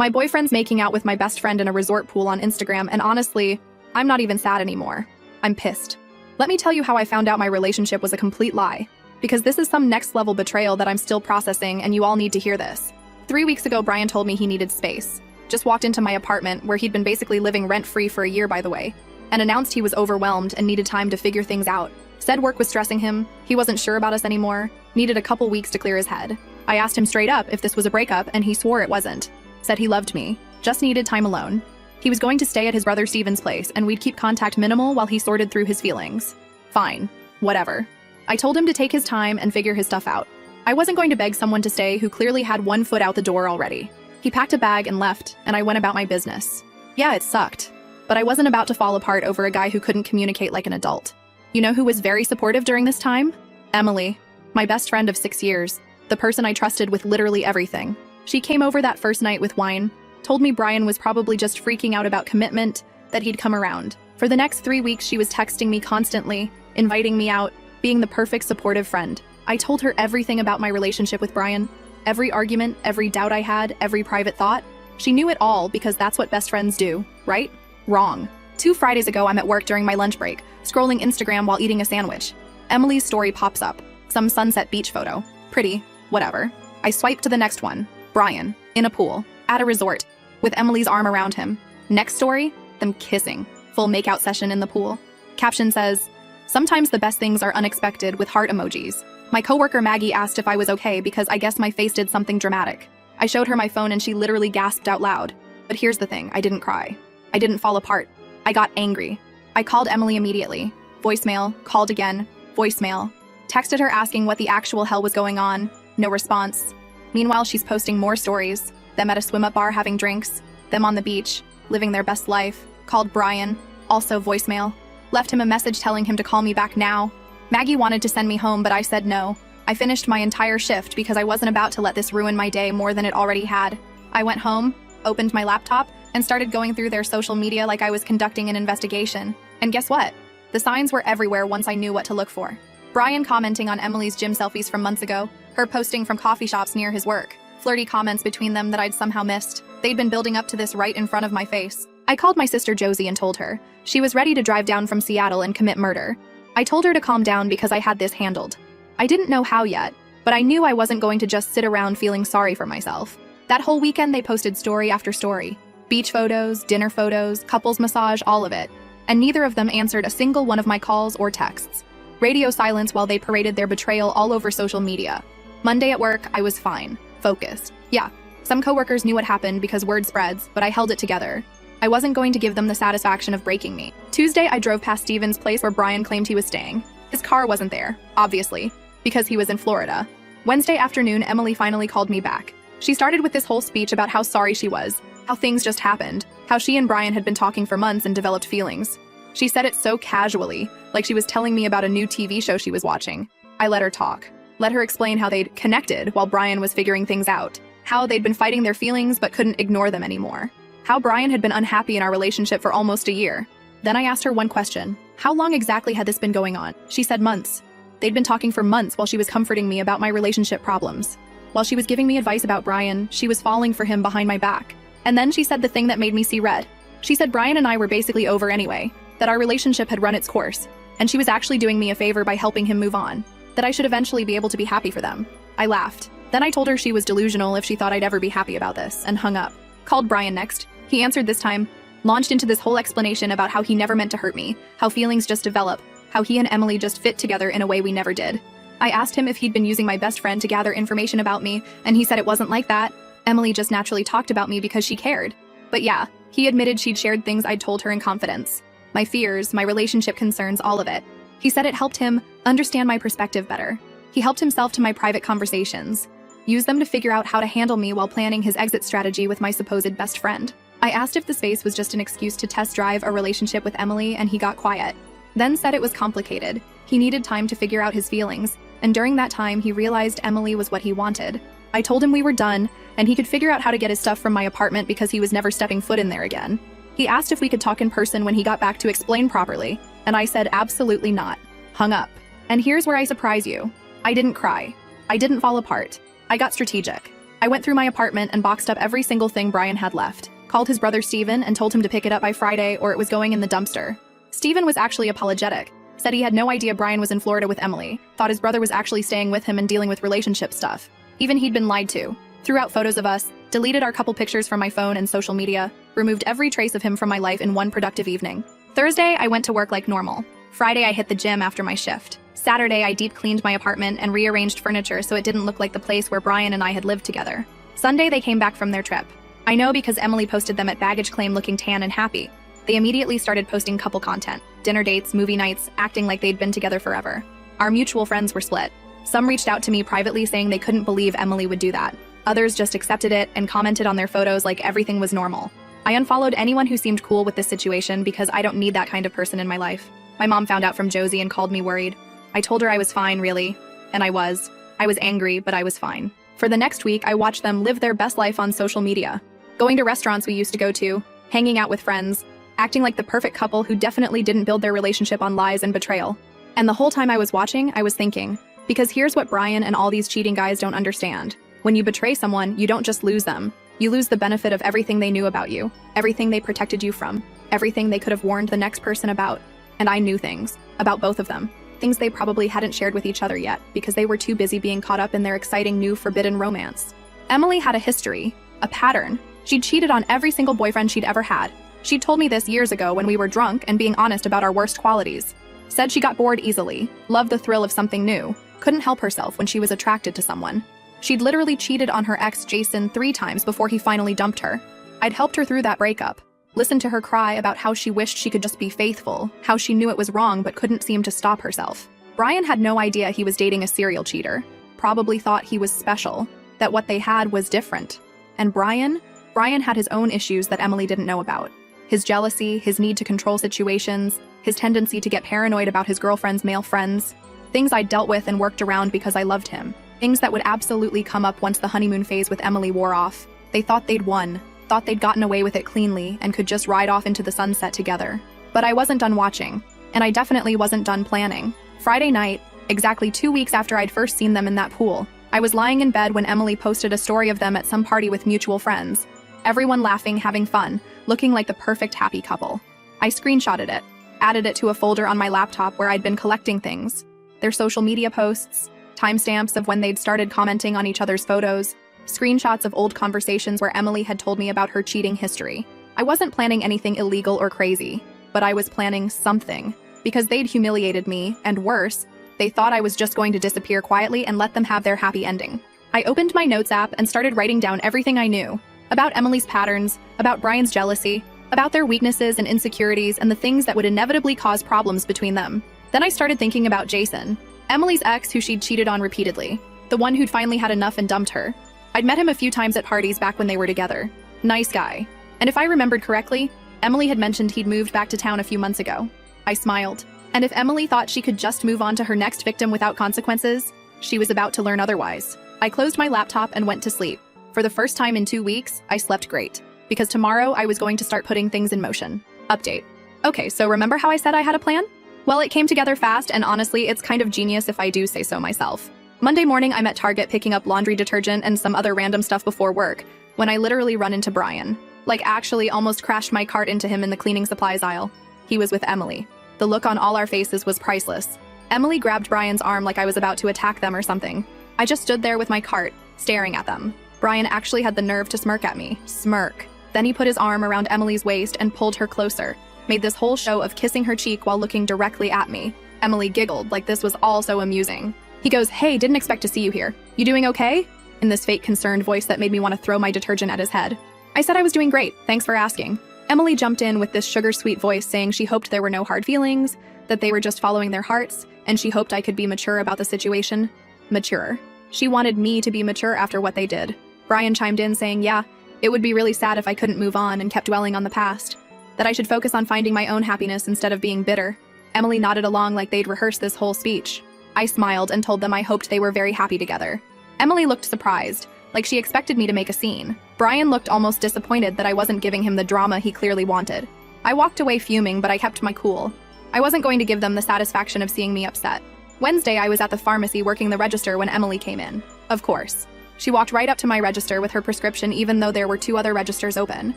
My boyfriend's making out with my best friend in a resort pool on Instagram, and honestly, I'm not even sad anymore. I'm pissed. Let me tell you how I found out my relationship was a complete lie. Because this is some next-level betrayal that I'm still processing, and you all need to hear this. 3 weeks ago, Brian told me he needed space. Just walked into my apartment, where he'd been basically living rent-free for a year, by the way, and announced he was overwhelmed and needed time to figure things out. Said work was stressing him, he wasn't sure about us anymore, needed a couple weeks to clear his head. I asked him straight up if this was a breakup, and he swore it wasn't. Said he loved me, just needed time alone. He was going to stay at his brother Steven's place, and we'd keep contact minimal while he sorted through his feelings. Fine. Whatever. I told him to take his time and figure his stuff out. I wasn't going to beg someone to stay who clearly had one foot out the door already. He packed a bag and left, and I went about my business. Yeah, it sucked. But I wasn't about to fall apart over a guy who couldn't communicate like an adult. You know who was very supportive during this time? Emily. My best friend of 6 years. The person I trusted with literally everything. She came over that first night with wine, told me Brian was probably just freaking out about commitment, that he'd come around. For the next 3 weeks, she was texting me constantly, inviting me out, being the perfect supportive friend. I told her everything about my relationship with Brian, every argument, every doubt I had, every private thought. She knew it all because that's what best friends do, right? Wrong. 2 Fridays ago, I'm at work during my lunch break, scrolling Instagram while eating a sandwich. Emily's story pops up. Some sunset beach photo. Pretty. Whatever. I swipe to the next one. Brian. In a pool. At a resort. With Emily's arm around him. Next story, them kissing. Full makeout session in the pool. Caption says, "Sometimes the best things are unexpected," with heart emojis. My coworker Maggie asked if I was okay because I guess my face did something dramatic. I showed her my phone and she literally gasped out loud. But here's the thing, I didn't cry. I didn't fall apart. I got angry. I called Emily immediately. Voicemail, called again, voicemail. Texted her asking what the actual hell was going on. No response. Meanwhile, she's posting more stories. Them at a swim-up bar having drinks. Them on the beach, living their best life. Called Brian. Also voicemail. Left him a message telling him to call me back now. Maggie wanted to send me home, but I said no. I finished my entire shift because I wasn't about to let this ruin my day more than it already had. I went home, opened my laptop, and started going through their social media like I was conducting an investigation. And guess what? The signs were everywhere once I knew what to look for. Brian commenting on Emily's gym selfies from months ago, her posting from coffee shops near his work, flirty comments between them that I'd somehow missed. They'd been building up to this right in front of my face. I called my sister Josie and told her. She was ready to drive down from Seattle and commit murder. I told her to calm down because I had this handled. I didn't know how yet, but I knew I wasn't going to just sit around feeling sorry for myself. That whole weekend they posted story after story. Beach photos, dinner photos, couples massage, all of it. And neither of them answered a single one of my calls or texts. Radio silence while they paraded their betrayal all over social media. Monday at work, I was fine, focused. Yeah, some coworkers knew what happened because word spreads, but I held it together. I wasn't going to give them the satisfaction of breaking me. Tuesday, I drove past Steven's place where Brian claimed he was staying. His car wasn't there, obviously, because he was in Florida. Wednesday afternoon, Emily finally called me back. She started with this whole speech about how sorry she was, how things just happened, how she and Brian had been talking for months and developed feelings. She said it so casually, like she was telling me about a new TV show she was watching. I let her talk. Let her explain how they'd connected while Brian was figuring things out. How they'd been fighting their feelings but couldn't ignore them anymore. How Brian had been unhappy in our relationship for almost a year. Then I asked her one question. How long exactly had this been going on? She said months. They'd been talking for months while she was comforting me about my relationship problems. While she was giving me advice about Brian, she was falling for him behind my back. And then she said the thing that made me see red. She said Brian and I were basically over anyway, that our relationship had run its course, and she was actually doing me a favor by helping him move on, that I should eventually be able to be happy for them. I laughed. Then I told her she was delusional if she thought I'd ever be happy about this, and hung up. Called Brian next. He answered this time, launched into this whole explanation about how he never meant to hurt me, how feelings just develop, how he and Emily just fit together in a way we never did. I asked him if he'd been using my best friend to gather information about me, and he said it wasn't like that. Emily just naturally talked about me because she cared. But yeah, he admitted she'd shared things I'd told her in confidence. My fears, my relationship concerns, all of it. He said it helped him understand my perspective better. He helped himself to my private conversations, used them to figure out how to handle me while planning his exit strategy with my supposed best friend. I asked if the space was just an excuse to test drive a relationship with Emily, and he got quiet. Then said it was complicated. He needed time to figure out his feelings, and during that time he realized Emily was what he wanted. I told him we were done, and he could figure out how to get his stuff from my apartment because he was never stepping foot in there again. He asked if we could talk in person when he got back to explain properly, and I said absolutely not. Hung up. And here's where I surprise you. I didn't cry. I didn't fall apart. I got strategic. I went through my apartment and boxed up every single thing Brian had left, called his brother Steven and told him to pick it up by Friday or it was going in the dumpster. Steven was actually apologetic, said he had no idea Brian was in Florida with Emily, thought his brother was actually staying with him and dealing with relationship stuff. Even he'd been lied to. Threw out photos of us, deleted our couple pictures from my phone and social media, removed every trace of him from my life in one productive evening. Thursday, I went to work like normal. Friday, I hit the gym after my shift. Saturday, I deep cleaned my apartment and rearranged furniture so it didn't look like the place where Brian and I had lived together. Sunday, they came back from their trip. I know because Emily posted them at baggage claim looking tan and happy. They immediately started posting couple content, dinner dates, movie nights, acting like they'd been together forever. Our mutual friends were split. Some reached out to me privately saying they couldn't believe Emily would do that. Others just accepted it and commented on their photos like everything was normal. I unfollowed anyone who seemed cool with this situation because I don't need that kind of person in my life. My mom found out from Josie and called me worried. I told her I was fine, really. And I was. I was angry, but I was fine. For the next week, I watched them live their best life on social media. Going to restaurants we used to go to, hanging out with friends, acting like the perfect couple who definitely didn't build their relationship on lies and betrayal. And the whole time I was watching, I was thinking, because here's what Brian and all these cheating guys don't understand. When you betray someone, you don't just lose them. You lose the benefit of everything they knew about you, everything they protected you from, everything they could have warned the next person about. And I knew things about both of them, things they probably hadn't shared with each other yet because they were too busy being caught up in their exciting new forbidden romance. Emily had a history, a pattern. She'd cheated on every single boyfriend she'd ever had. She'd told me this years ago when we were drunk and being honest about our worst qualities. Said she got bored easily, loved the thrill of something new, couldn't help herself when she was attracted to someone. She'd literally cheated on her ex Jason 3 times before he finally dumped her. I'd helped her through that breakup. Listened to her cry about how she wished she could just be faithful, how she knew it was wrong but couldn't seem to stop herself. Brian had no idea he was dating a serial cheater. Probably thought he was special, that what they had was different. And Brian had his own issues that Emily didn't know about. His jealousy, his need to control situations, his tendency to get paranoid about his girlfriend's male friends. Things I dealt with and worked around because I loved him. Things that would absolutely come up once the honeymoon phase with Emily wore off. They thought they'd won, thought they'd gotten away with it cleanly and could just ride off into the sunset together. But I wasn't done watching, and I definitely wasn't done planning. Friday night, exactly 2 weeks after I'd first seen them in that pool, I was lying in bed when Emily posted a story of them at some party with mutual friends. Everyone laughing, having fun, looking like the perfect happy couple. I screenshotted it, added it to a folder on my laptop where I'd been collecting things. Their social media posts, timestamps of when they'd started commenting on each other's photos, screenshots of old conversations where Emily had told me about her cheating history. I wasn't planning anything illegal or crazy, but I was planning something. Because they'd humiliated me, and worse, they thought I was just going to disappear quietly and let them have their happy ending. I opened my notes app and started writing down everything I knew. About Emily's patterns, about Brian's jealousy, about their weaknesses and insecurities and the things that would inevitably cause problems between them. Then I started thinking about Jason, Emily's ex who she'd cheated on repeatedly, the one who'd finally had enough and dumped her. I'd met him a few times at parties back when they were together. Nice guy. And if I remembered correctly, Emily had mentioned he'd moved back to town a few months ago. I smiled. And if Emily thought she could just move on to her next victim without consequences, she was about to learn otherwise. I closed my laptop and went to sleep. For the first time in 2 weeks, I slept great. Because tomorrow I was going to start putting things in motion. Update. Okay, so remember how I said I had a plan? Well, it came together fast, and honestly, it's kind of genius if I do say so myself. Monday morning, I'm at Target picking up laundry detergent and some other random stuff before work, when I literally run into Brian. Like, actually almost crashed my cart into him in the cleaning supplies aisle. He was with Emily. The look on all our faces was priceless. Emily grabbed Brian's arm like I was about to attack them or something. I just stood there with my cart, staring at them. Brian actually had the nerve to smirk at me. Smirk. Then he put his arm around Emily's waist and pulled her closer. Made this whole show of kissing her cheek while looking directly at me. Emily giggled like this was all so amusing. He goes, "Hey, didn't expect to see you here. You doing okay?" In this fake concerned voice that made me want to throw my detergent at his head. I said I was doing great, thanks for asking. Emily jumped in with this sugar-sweet voice saying she hoped there were no hard feelings, that they were just following their hearts, and she hoped I could be mature about the situation. Mature. She wanted me to be mature after what they did. Brian chimed in saying, yeah, it would be really sad if I couldn't move on and kept dwelling on the past. That I should focus on finding my own happiness instead of being bitter. Emily nodded along like they'd rehearsed this whole speech. I smiled and told them I hoped they were very happy together. Emily looked surprised, like she expected me to make a scene. Brian looked almost disappointed that I wasn't giving him the drama he clearly wanted. I walked away fuming, but I kept my cool. I wasn't going to give them the satisfaction of seeing me upset. Wednesday, I was at the pharmacy working the register when Emily came in. Of course. She walked right up to my register with her prescription even though there were 2 other registers open.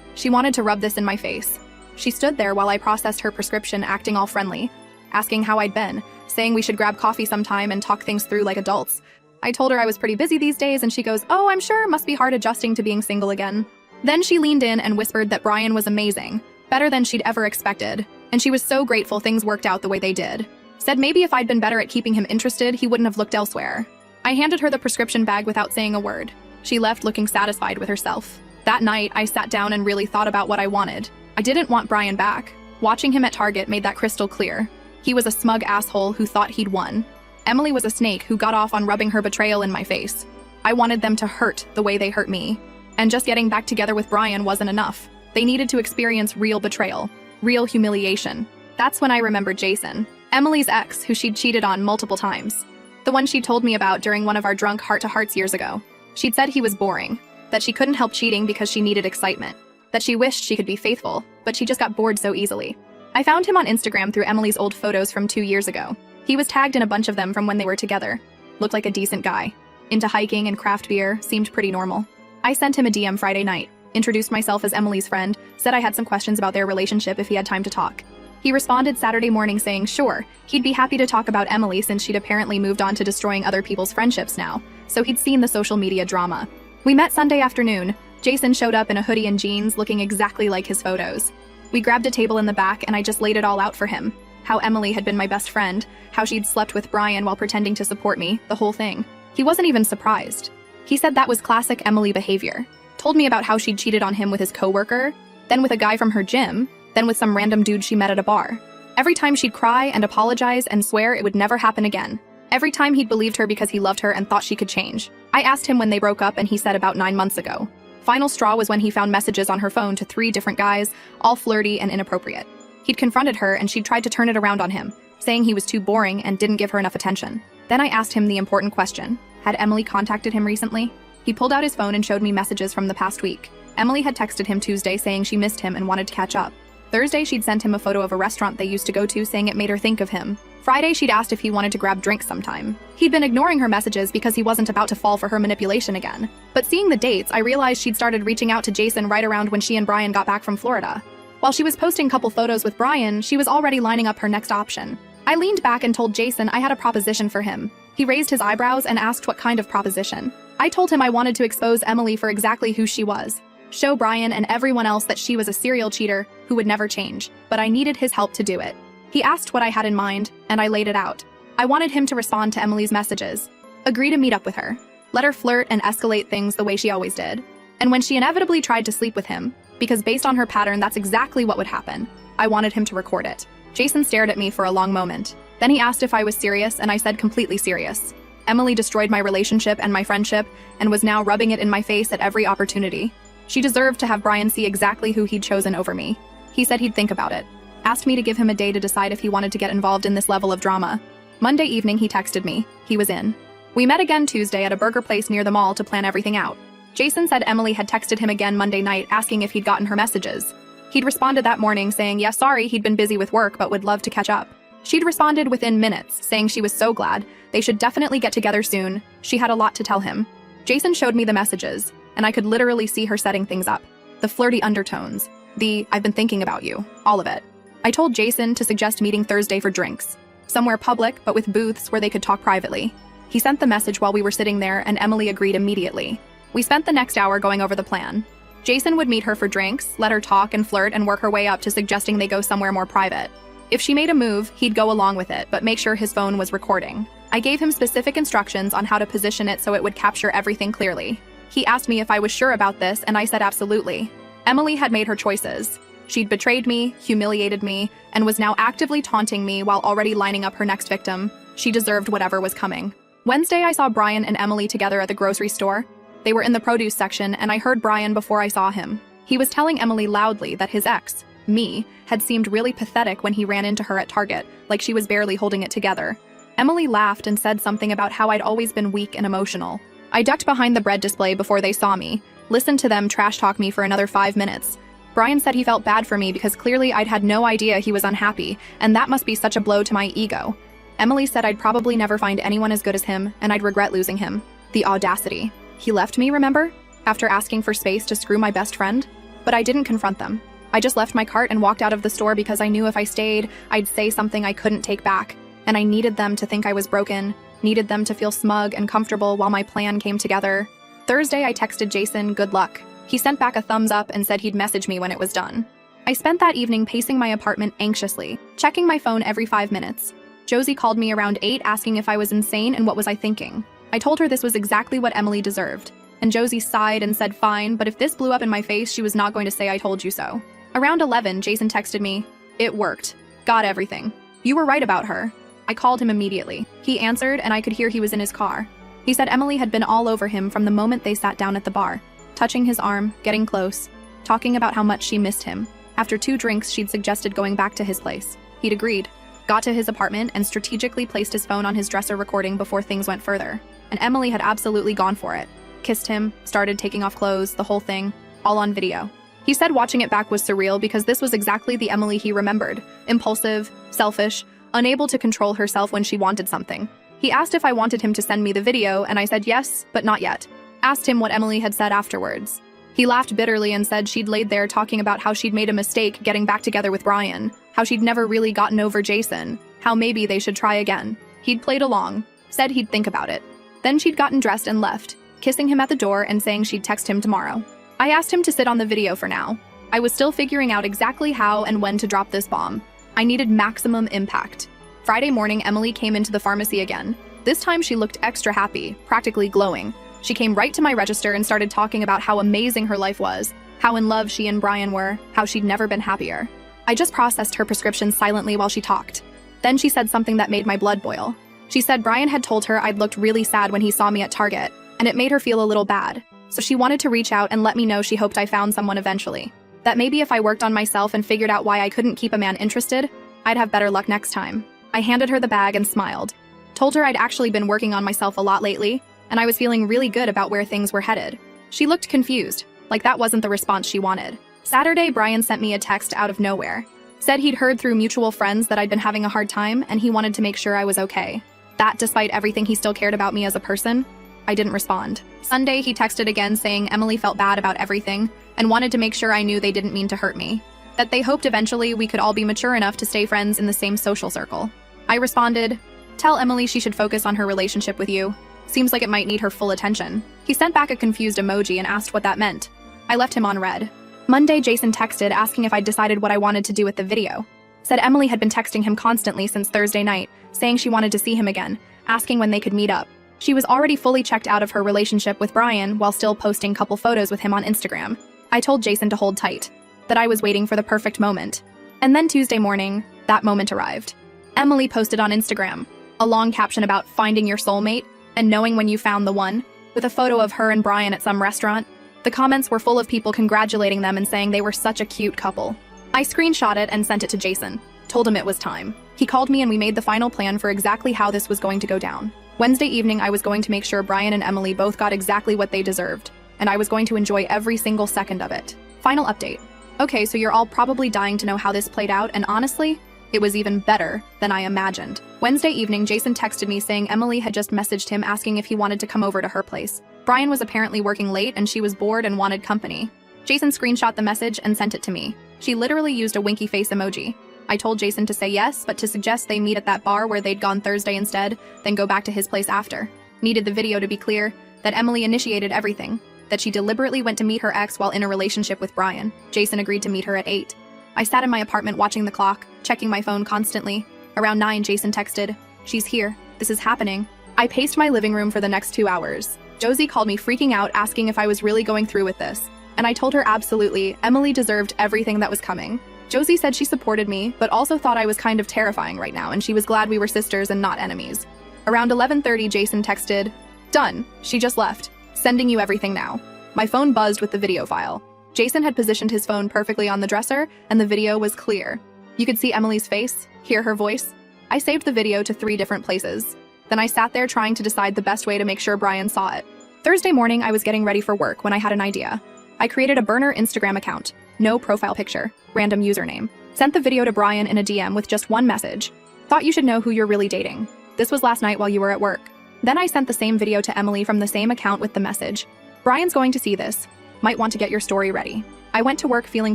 She wanted to rub this in my face. She stood there while I processed her prescription, acting all friendly, asking how I'd been, saying we should grab coffee sometime and talk things through like adults. I told her I was pretty busy these days and she goes, "Oh, I'm sure, must be hard adjusting to being single again." Then she leaned in and whispered that Brian was amazing, better than she'd ever expected, and she was so grateful things worked out the way they did. Said maybe if I'd been better at keeping him interested, he wouldn't have looked elsewhere. I handed her the prescription bag without saying a word. She left looking satisfied with herself. That night, I sat down and really thought about what I wanted. I didn't want Brian back. Watching him at Target made that crystal clear. He was a smug asshole who thought he'd won. Emily was a snake who got off on rubbing her betrayal in my face. I wanted them to hurt the way they hurt me. And just getting back together with Brian wasn't enough. They needed to experience real betrayal, real humiliation. That's when I remembered Jason, Emily's ex who she'd cheated on multiple times. The one she told me about during one of our drunk heart-to-hearts years ago. She'd said he was boring, that she couldn't help cheating because she needed excitement, that she wished she could be faithful, but she just got bored so easily. I found him on Instagram through Emily's old photos from 2 years ago. He was tagged in a bunch of them from when they were together. Looked like a decent guy. Into hiking and craft beer, seemed pretty normal. I sent him a DM Friday night, introduced myself as Emily's friend, said I had some questions about their relationship if he had time to talk. He responded Saturday morning saying sure, he'd be happy to talk about Emily since she'd apparently moved on to destroying other people's friendships now, so he'd seen the social media drama. We met Sunday afternoon. Jason showed up in a hoodie and jeans looking exactly like his photos. We grabbed a table in the back and I just laid it all out for him. How Emily had been my best friend, how she'd slept with Brian while pretending to support me, the whole thing. He wasn't even surprised. He said that was classic Emily behavior. Told me about how she'd cheated on him with his coworker, then with a guy from her gym, then with some random dude she met at a bar. Every time she'd cry and apologize and swear it would never happen again. Every time he'd believed her because he loved her and thought she could change. I asked him when they broke up and he said about 9 months ago. Final straw was when he found messages on her phone to 3 different guys, all flirty and inappropriate. He'd confronted her and she'd tried to turn it around on him, saying he was too boring and didn't give her enough attention. Then I asked him the important question. Had Emily contacted him recently? He pulled out his phone and showed me messages from the past week. Emily had texted him Tuesday saying she missed him and wanted to catch up. Thursday, she'd sent him a photo of a restaurant they used to go to saying it made her think of him. Friday, she'd asked if he wanted to grab drinks sometime. He'd been ignoring her messages because he wasn't about to fall for her manipulation again. But seeing the dates, I realized she'd started reaching out to Jason right around when she and Brian got back from Florida. While she was posting couple photos with Brian, she was already lining up her next option. I leaned back and told Jason I had a proposition for him. He raised his eyebrows and asked what kind of proposition. I told him I wanted to expose Emily for exactly who she was. Show Brian and everyone else that she was a serial cheater who would never change, but I needed his help to do it. He asked what I had in mind, and I laid it out. I wanted him to respond to Emily's messages, agree to meet up with her, let her flirt and escalate things the way she always did. And when she inevitably tried to sleep with him, because based on her pattern that's exactly what would happen, I wanted him to record it. Jason stared at me for a long moment. Then he asked if I was serious, and I said completely serious. Emily destroyed my relationship and my friendship, and was now rubbing it in my face at every opportunity. She deserved to have Brian see exactly who he'd chosen over me. He said he'd think about it. Asked me to give him a day to decide if he wanted to get involved in this level of drama. Monday evening, he texted me. He was in. We met again Tuesday at a burger place near the mall to plan everything out. Jason said Emily had texted him again Monday night asking if he'd gotten her messages. He'd responded that morning saying, yeah, sorry, he'd been busy with work but would love to catch up. She'd responded within minutes, saying she was so glad, they should definitely get together soon, she had a lot to tell him. Jason showed me the messages, and I could literally see her setting things up. The flirty undertones, the I've been thinking about you, all of it. I told Jason to suggest meeting Thursday for drinks, somewhere public but with booths where they could talk privately. He sent the message while we were sitting there and Emily agreed immediately. We spent the next hour going over the plan. Jason would meet her for drinks, let her talk and flirt and work her way up to suggesting they go somewhere more private. If she made a move, he'd go along with it, but make sure his phone was recording. I gave him specific instructions on how to position it so it would capture everything clearly. He asked me if I was sure about this, and I said absolutely. Emily had made her choices. She'd betrayed me, humiliated me, and was now actively taunting me while already lining up her next victim. She deserved whatever was coming. Wednesday, I saw Brian and Emily together at the grocery store. They were in the produce section, and I heard Brian before I saw him. He was telling Emily loudly that his ex, me, had seemed really pathetic when he ran into her at Target, like she was barely holding it together. Emily laughed and said something about how I'd always been weak and emotional. I ducked behind the bread display before they saw me, listened to them trash talk me for another 5 minutes. Brian said he felt bad for me because clearly I'd had no idea he was unhappy, and that must be such a blow to my ego. Emily said I'd probably never find anyone as good as him, and I'd regret losing him. The audacity. He left me, remember? After asking for space to screw my best friend? But I didn't confront them. I just left my cart and walked out of the store because I knew if I stayed, I'd say something I couldn't take back. And I needed them to think I was broken, needed them to feel smug and comfortable while my plan came together. Thursday, I texted Jason, good luck. He sent back a thumbs up and said he'd message me when it was done. I spent that evening pacing my apartment anxiously, checking my phone every 5 minutes. Josie called me around 8 asking if I was insane and what was I thinking. I told her this was exactly what Emily deserved. And Josie sighed and said fine, but if this blew up in my face, she was not going to say I told you so. Around 11, Jason texted me, "It worked. Got everything. You were right about her." I called him immediately. He answered and I could hear he was in his car. He said Emily had been all over him from the moment they sat down at the bar, touching his arm, getting close, talking about how much she missed him. After 2 drinks, she'd suggested going back to his place. He'd agreed, got to his apartment and strategically placed his phone on his dresser recording before things went further. And Emily had absolutely gone for it. Kissed him, started taking off clothes, the whole thing, all on video. He said watching it back was surreal because this was exactly the Emily he remembered. Impulsive, selfish, unable to control herself when she wanted something. He asked if I wanted him to send me the video, and I said yes, but not yet. Asked him what Emily had said afterwards. He laughed bitterly and said she'd laid there talking about how she'd made a mistake getting back together with Brian, how she'd never really gotten over Jason, how maybe they should try again. He'd played along, said he'd think about it. Then she'd gotten dressed and left, kissing him at the door and saying she'd text him tomorrow. I asked him to sit on the video for now. I was still figuring out exactly how and when to drop this bomb. I needed maximum impact. Friday morning, Emily came into the pharmacy again. This time she looked extra happy, practically glowing. She came right to my register and started talking about how amazing her life was, how in love she and Brian were, how she'd never been happier. I just processed her prescription silently while she talked. Then she said something that made my blood boil. She said Brian had told her I'd looked really sad when he saw me at Target, and it made her feel a little bad. So she wanted to reach out and let me know she hoped I found someone eventually. That maybe if I worked on myself and figured out why I couldn't keep a man interested, I'd have better luck next time. I handed her the bag and smiled. Told her I'd actually been working on myself a lot lately, and I was feeling really good about where things were headed. She looked confused, like that wasn't the response she wanted. Saturday, Brian sent me a text out of nowhere. Said he'd heard through mutual friends that I'd been having a hard time and he wanted to make sure I was okay. That despite everything he still cared about me as a person. I didn't respond. Sunday, he texted again saying Emily felt bad about everything and wanted to make sure I knew they didn't mean to hurt me. That they hoped eventually we could all be mature enough to stay friends in the same social circle. I responded, "Tell Emily she should focus on her relationship with you. Seems like it might need her full attention." He sent back a confused emoji and asked what that meant. I left him on read. Monday, Jason texted asking if I'd decided what I wanted to do with the video. Said Emily had been texting him constantly since Thursday night, saying she wanted to see him again, asking when they could meet up. She was already fully checked out of her relationship with Brian while still posting couple photos with him on Instagram. I told Jason to hold tight, that I was waiting for the perfect moment. And then Tuesday morning, that moment arrived. Emily posted on Instagram a long caption about finding your soulmate and knowing when you found the one, with a photo of her and Brian at some restaurant. The comments were full of people congratulating them and saying they were such a cute couple. I screenshot it and sent it to Jason, told him it was time. He called me and we made the final plan for exactly how this was going to go down. Wednesday evening, I was going to make sure Brian and Emily both got exactly what they deserved, and I was going to enjoy every single second of it. Final update. Okay, so you're all probably dying to know how this played out, and honestly, it was even better than I imagined. Wednesday evening, Jason texted me saying Emily had just messaged him asking if he wanted to come over to her place. Brian was apparently working late and she was bored and wanted company. Jason screenshot the message and sent it to me. She literally used a winky face emoji. I told Jason to say yes, but to suggest they meet at that bar where they'd gone Thursday instead, then go back to his place after. Needed the video to be clear that Emily initiated everything, that she deliberately went to meet her ex while in a relationship with Brian. Jason agreed to meet her at 8. I sat in my apartment watching the clock, checking my phone constantly. Around 9, Jason texted, "She's here. This is happening." I paced my living room for the next 2 hours. Josie called me freaking out asking if I was really going through with this, and I told her absolutely, Emily deserved everything that was coming. Josie said she supported me, but also thought I was kind of terrifying right now and she was glad we were sisters and not enemies. Around 11:30, Jason texted, "Done. She just left. Sending you everything now." My phone buzzed with the video file. Jason had positioned his phone perfectly on the dresser, and the video was clear. You could see Emily's face, hear her voice. I saved the video to 3 different places. Then I sat there trying to decide the best way to make sure Brian saw it. Thursday morning, I was getting ready for work when I had an idea. I created a burner Instagram account, no profile picture, random username. Sent the video to Brian in a DM with just one message. "Thought you should know who you're really dating. This was last night while you were at work. Then I sent the same video to Emily from the same account with the message, "Brian's going to see this. Might want to get your story ready." I went to work feeling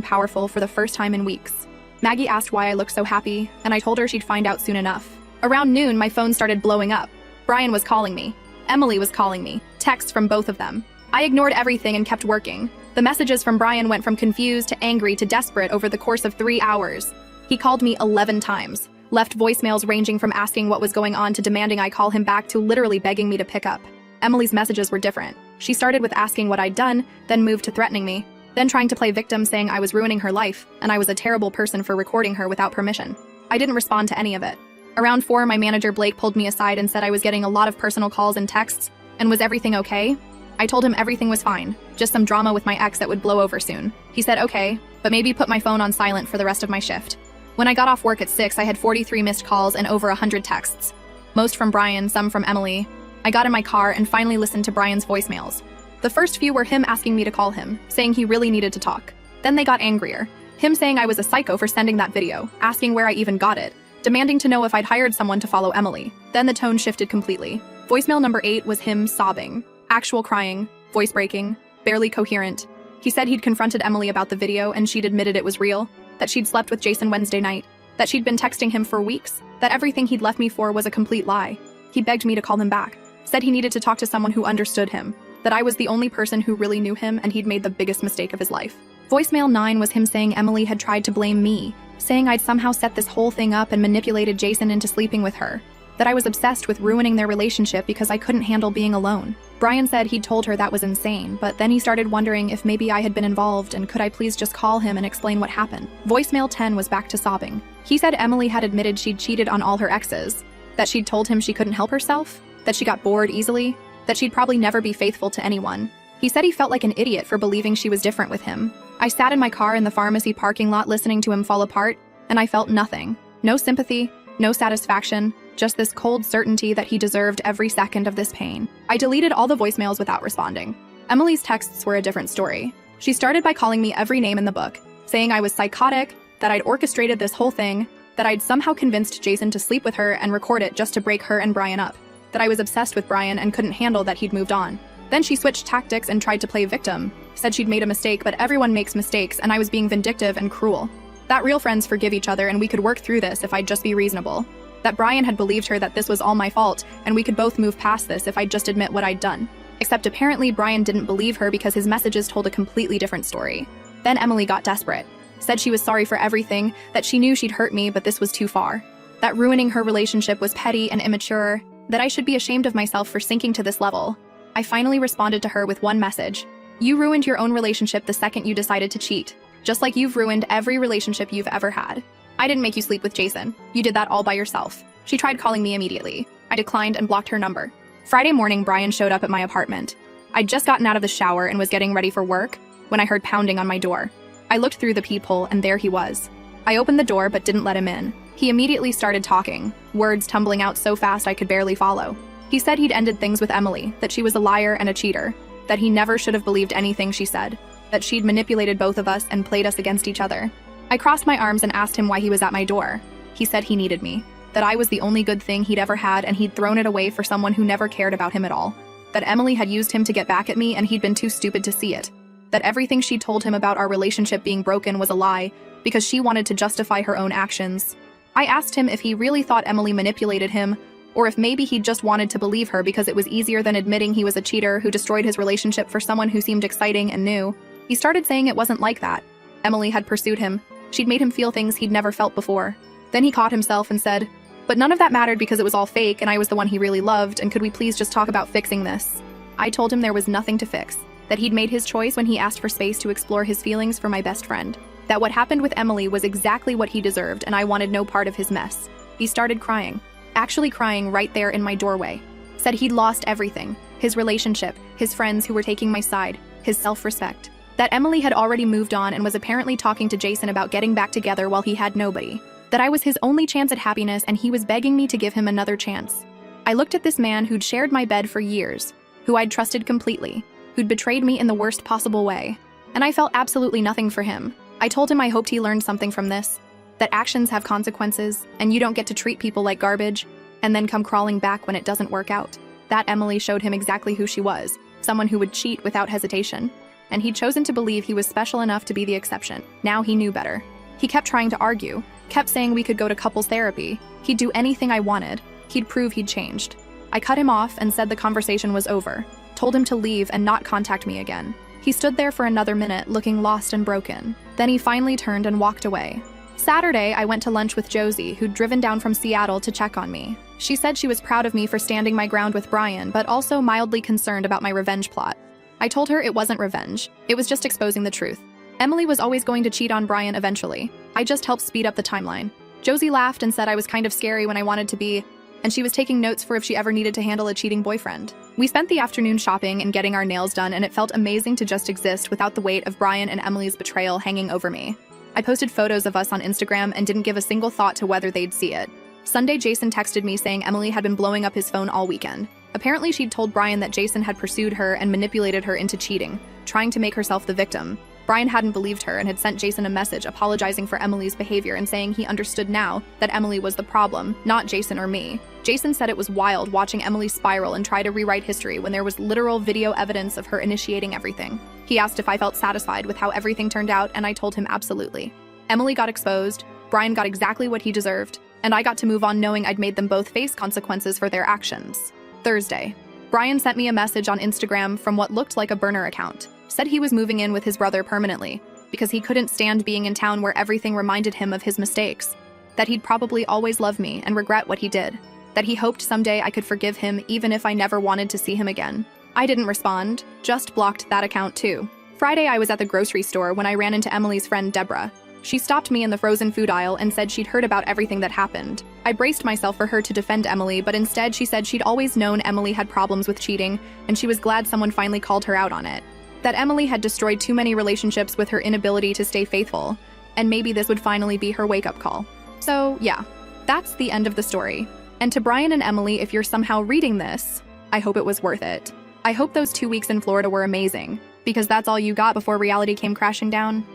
powerful for the first time in weeks. Maggie asked why I looked so happy, and I told her she'd find out soon enough. Around noon, my phone started blowing up. Brian was calling me. Emily was calling me. Texts from both of them. I ignored everything and kept working. The messages from Brian went from confused to angry to desperate over the course of 3 hours. He called me 11 times, left voicemails ranging from asking what was going on to demanding I call him back to literally begging me to pick up. Emily's messages were different. She started with asking what I'd done, then moved to threatening me, then trying to play victim, saying I was ruining her life and I was a terrible person for recording her without permission. I didn't respond to any of it. Around 4, my manager Blake pulled me aside and said I was getting a lot of personal calls and texts, and was everything okay? I told him everything was fine, just some drama with my ex that would blow over soon. He said okay, but maybe put my phone on silent for the rest of my shift. When I got off work at 6, I had 43 missed calls and over 100 texts. Most from Brian, some from Emily. I got in my car and finally listened to Brian's voicemails. The first few were him asking me to call him, saying he really needed to talk. Then they got angrier. Him saying I was a psycho for sending that video, asking where I even got it, demanding to know if I'd hired someone to follow Emily. Then the tone shifted completely. Voicemail number 8 was him sobbing. Actual crying, voice breaking, barely coherent. He said he'd confronted Emily about the video and she'd admitted it was real, that she'd slept with Jason Wednesday night, that she'd been texting him for weeks, that everything he'd left me for was a complete lie. He begged me to call him back, said he needed to talk to someone who understood him, that I was the only person who really knew him and he'd made the biggest mistake of his life. Voicemail 9 was him saying Emily had tried to blame me, saying I'd somehow set this whole thing up and manipulated Jason into sleeping with her, that I was obsessed with ruining their relationship because I couldn't handle being alone. Brian said he'd told her that was insane, but then he started wondering if maybe I had been involved and could I please just call him and explain what happened. Voicemail 10 was back to sobbing. He said Emily had admitted she'd cheated on all her exes, that she'd told him she couldn't help herself, that she got bored easily, that she'd probably never be faithful to anyone. He said he felt like an idiot for believing she was different with him. I sat in my car in the pharmacy parking lot listening to him fall apart, and I felt nothing. No sympathy, no satisfaction, just this cold certainty that he deserved every second of this pain. I deleted all the voicemails without responding. Emily's texts were a different story. She started by calling me every name in the book, saying I was psychotic, that I'd orchestrated this whole thing, that I'd somehow convinced Jason to sleep with her and record it just to break her and Brian up, that I was obsessed with Brian and couldn't handle that he'd moved on. Then she switched tactics and tried to play victim, said she'd made a mistake, but everyone makes mistakes and I was being vindictive and cruel. That real friends forgive each other and we could work through this if I'd just be reasonable. That Brian had believed her that this was all my fault and we could both move past this if I'd just admit what I'd done. Except apparently Brian didn't believe her because his messages told a completely different story. Then Emily got desperate. Said she was sorry for everything, that she knew she'd hurt me but this was too far. That ruining her relationship was petty and immature, that I should be ashamed of myself for sinking to this level. I finally responded to her with one message. You ruined your own relationship the second you decided to cheat, just like you've ruined every relationship you've ever had. I didn't make you sleep with Jason. You did that all by yourself. She tried calling me immediately. I declined and blocked her number. Friday morning, Brian showed up at my apartment. I'd just gotten out of the shower and was getting ready for work when I heard pounding on my door. I looked through the peephole and there he was. I opened the door but didn't let him in. He immediately started talking, words tumbling out so fast I could barely follow. He said he'd ended things with Emily, that she was a liar and a cheater, that he never should have believed anything she said, that she'd manipulated both of us and played us against each other. I crossed my arms and asked him why he was at my door. He said he needed me, that I was the only good thing he'd ever had and he'd thrown it away for someone who never cared about him at all, that Emily had used him to get back at me and he'd been too stupid to see it, that everything she'd told him about our relationship being broken was a lie because she wanted to justify her own actions. I asked him if he really thought Emily manipulated him, or if maybe he just wanted to believe her because it was easier than admitting he was a cheater who destroyed his relationship for someone who seemed exciting and new. He started saying it wasn't like that. Emily had pursued him. She'd made him feel things he'd never felt before. Then he caught himself and said, but none of that mattered because it was all fake and I was the one he really loved, and could we please just talk about fixing this? I told him there was nothing to fix, that he'd made his choice when he asked for space to explore his feelings for my best friend, that what happened with Emily was exactly what he deserved and I wanted no part of his mess. He started crying. Actually crying right there in my doorway. Said he'd lost everything, his relationship, his friends who were taking my side, his self-respect. That Emily had already moved on and was apparently talking to Jason about getting back together while he had nobody. That I was his only chance at happiness and he was begging me to give him another chance. I looked at this man who'd shared my bed for years, who I'd trusted completely, who'd betrayed me in the worst possible way, and I felt absolutely nothing for him. I told him I hoped he learned something from this, that actions have consequences, and you don't get to treat people like garbage, and then come crawling back when it doesn't work out. That Emily showed him exactly who she was, someone who would cheat without hesitation. And he'd chosen to believe he was special enough to be the exception. Now he knew better. He kept trying to argue, kept saying we could go to couples therapy. He'd do anything I wanted. He'd prove he'd changed. I cut him off and said the conversation was over, told him to leave and not contact me again. He stood there for another minute, looking lost and broken. Then he finally turned and walked away. Saturday, I went to lunch with Josie, who'd driven down from Seattle to check on me. She said she was proud of me for standing my ground with Brian, but also mildly concerned about my revenge plot. I told her it wasn't revenge. It was just exposing the truth. Emily was always going to cheat on Brian eventually. I just helped speed up the timeline. Josie laughed and said I was kind of scary when I wanted to be, and she was taking notes for if she ever needed to handle a cheating boyfriend. We spent the afternoon shopping and getting our nails done, and it felt amazing to just exist without the weight of Brian and Emily's betrayal hanging over me. I posted photos of us on Instagram and didn't give a single thought to whether they'd see it. Sunday, Jason texted me saying Emily had been blowing up his phone all weekend. Apparently, she'd told Brian that Jason had pursued her and manipulated her into cheating, trying to make herself the victim. Brian hadn't believed her and had sent Jason a message apologizing for Emily's behavior and saying he understood now that Emily was the problem, not Jason or me. Jason said it was wild watching Emily spiral and try to rewrite history when there was literal video evidence of her initiating everything. He asked if I felt satisfied with how everything turned out, and I told him absolutely. Emily got exposed, Brian got exactly what he deserved, and I got to move on knowing I'd made them both face consequences for their actions. Thursday. Brian sent me a message on Instagram from what looked like a burner account. Said he was moving in with his brother permanently because he couldn't stand being in town where everything reminded him of his mistakes. That he'd probably always love me and regret what he did. That he hoped someday I could forgive him even if I never wanted to see him again. I didn't respond, just blocked that account too. Friday, I was at the grocery store when I ran into Emily's friend Deborah. She stopped me in the frozen food aisle and said she'd heard about everything that happened. I braced myself for her to defend Emily, but instead she said she'd always known Emily had problems with cheating, and she was glad someone finally called her out on it. That Emily had destroyed too many relationships with her inability to stay faithful, and maybe this would finally be her wake-up call. So, yeah, that's the end of the story. And to Brian and Emily, if you're somehow reading this, I hope it was worth it. I hope those 2 weeks in Florida were amazing, because that's all you got before reality came crashing down.